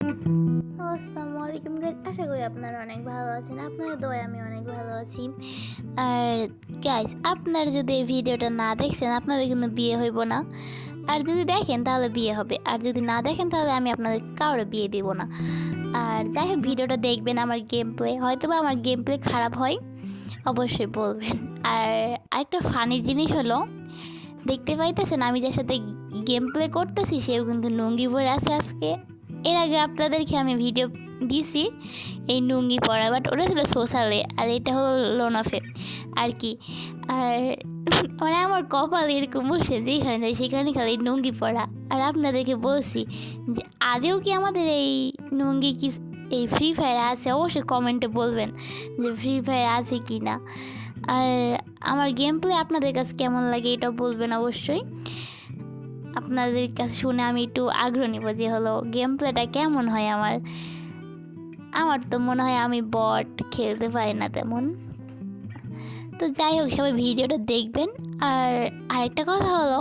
Hello, আসসালামু আলাইকুম guys. আশা করি আপনারা অনেক ভালো আছেন। আপনাদের দোয়ায় আমি অনেক ভালো আছি। আর গাইস, আপনারা যদি এই ভিডিওটা না দেখছেন আপনাদের কিন্তু বিয়ে হইব না। আর যদি দেখেন তাহলে বিয়ে হবে, আর যদি না দেখেন তাহলে আমি আপনাদের কাউরে বিয়ে দিব না। আর যাই হোক, ভিডিওটা দেখবেন। আমার গেম প্লে হয়তোবা আমার গেম প্লে খারাপ হয়, অবশ্যই বলবেন। আর আরেকটা ফানি জিনিস হলো, দেখতে পাইতেছেন আমি যার সাথে গেম প্লে করতেছি সেও কিন্তু লুঙ্গি পরে আছে আজকে। এর আগে আপনাদেরকে আমি ভিডিও দিছি এই লুঙ্গি পরা, বাট ওটা ছিল সোশ্যালে, আর এটা হলো লোনাফে আর কি। আর মানে আমার কপাল এরকম বসে যেখানে যাই সেখানে খালি লুঙ্গি পরা। আর আপনাদেরকে বলছি যে আদেও কি আমাদের এই লুঙ্গি কি এই ফ্রি ফায়ার আছে, অবশ্যই কমেন্টে বলবেন যে ফ্রি ফায়ার আছে কি না। আর আমার গেম প্লে আপনাদের কাছে কেমন লাগে এটাও বলবেন অবশ্যই। আপনাদের কাছে শুনে আমি একটু আগ্রহ নিব যে হলো গেম প্লেটা কেমন হয় আমার তো মনে হয় আমি বট খেলতে পারি না তেমন। তো যাই হোক, সবাই ভিডিওটা দেখবেন। আর আরেকটা কথা হলো,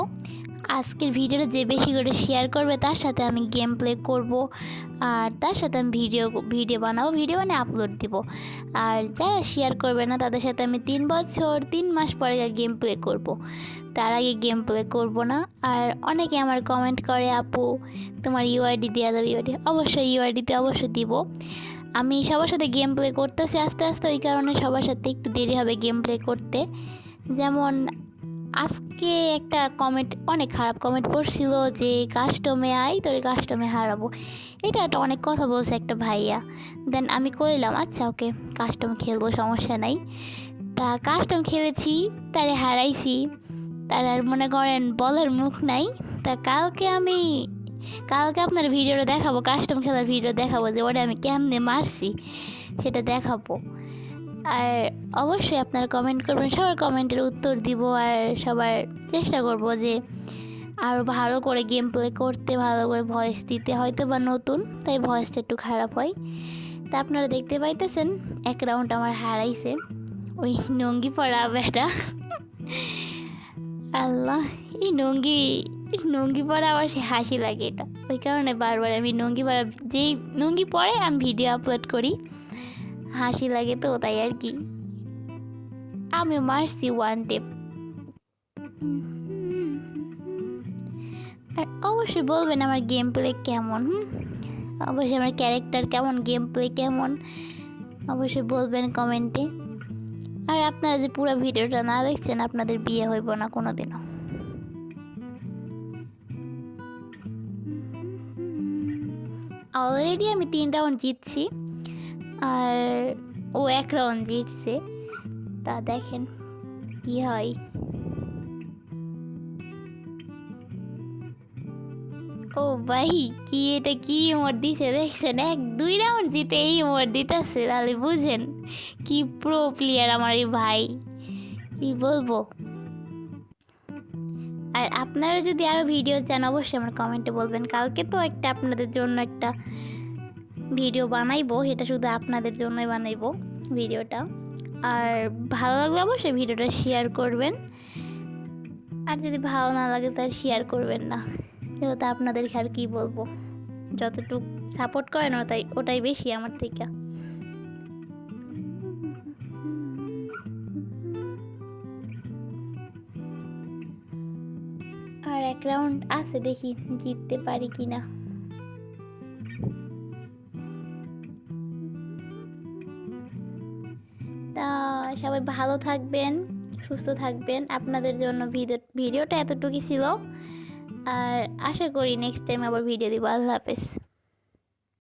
আজকের ভিডিওটা যে বেশি করে শেয়ার করবে তার সাথে আমি গেম প্লে করবো, আর তার সাথে আমি ভিডিও বানাবো, ভিডিও বানিয়ে আপলোড দিব। আর যারা শেয়ার করবে না তাদের সাথে আমি 3 মাস পরে গেম প্লে করবো, তার আগে গেম প্লে করবো না। আর অনেকে আমার কমেন্ট করে, আপু তোমার ইউআইডি দেওয়া যাবে? ইউআইডি অবশ্যই, ইউআইডিতে অবশ্যই দিব। আমি সবার সাথে গেম প্লে করতেছি আস্তে আস্তে, ওই কারণে সবার সাথে একটু দেরি হবে গেম প্লে করতে। যেমন আজকে একটা কমেন্ট, অনেক খারাপ কমেন্ট পড়ছিল যে কাস্টমে আই তোর কাস্টমে হারাবো, এটা একটা অনেক কথা বলছে একটা ভাইয়া। দেন আমি কইলাম আচ্ছা ওকে, কাস্টম খেলবো, সমস্যা নাই। তা কাস্টম খেলেছি, তারে হারাইছি, তার আর মনে করেন বলার মুখ নাই। তা কালকে আপনার ভিডিওটা দেখাবো, কাস্টম খেলার ভিডিও দেখাবো যে ওটা আমি কেমনে মারছি সেটা দেখাবো। আর অবশ্যই আপনারা কমেন্ট করবেন, সবার কমেন্টের উত্তর দিব। আর সবার চেষ্টা করব যে আরও ভালো করে গেম প্লে করতে, ভালো করে ভয়েস দিতে। হয়তো বা নতুন তাই ভয়েসটা একটু খারাপ হয়। তা আপনারা দেখতে পাইতেছেন এক রাউন্ড আমার হারাইছে ওই নঙ্গি পড়া বেটা। আল্লাহ, এই নঙ্গি পরা আবার সে হাসি লাগে, এটা ওই কারণে বারবার আমি যেই নঙ্গি পরে আমি ভিডিও আপলোড করি, হাসি লাগে তো তাই আর কি। আমি মারছি ওয়ান টেপ। আর অবশ্যই বলবেন আমার গেম প্লে কেমন, অবশ্যই আমার ক্যারেক্টার কেমন, গেম প্লে কেমন, অবশ্যই বলবেন কমেন্টে। আর আপনারা যে পুরো ভিডিওটা না দেখছেন আপনাদের বিয়ে হইব না কোনোদিনও। অলরেডি আমি 3 রাউন্ড জিতছি, আর ও 1 রাউন্ড জিতছে। তা দেখেন কি হয়। ও ভাই, কি এটা কি উমর দিছে দেখছেন? 1-2 রাউন্ড জিতে এই উমর দিতেছে, তাহলে বুঝেন কি প্রো প্লেয়ার আমার এই ভাই, কি বলবো। আর আপনারা যদি আরও ভিডিও চান অবশ্যই আমার কমেন্টে বলবেন। কালকে তো আপনাদের জন্য একটা ভিডিও বানাইবো, সেটা শুধু আপনাদের জন্যই বানাইবো ভিডিওটা। আর ভালো লাগলে অবশ্যই ভিডিওটা শেয়ার করবেন, আর যদি ভালো না লাগে তাহলে শেয়ার করবেন না। যেহেতু আপনাদেরকে আর কী বলবো, যতটুকু সাপোর্ট করেন ওটাই বেশি আমার থেকে। আর 1 রাউন্ড আছে, দেখি জিততে পারি কি না। তা সবাই ভালো থাকবেন, সুস্থ থাকবেন। আপনাদের জন্য ভিডিওটা এতটুকুই ছিল, আর আশা করি নেক্সট টাইম আবার ভিডিও দিব। আল্লাহ হাফেজ।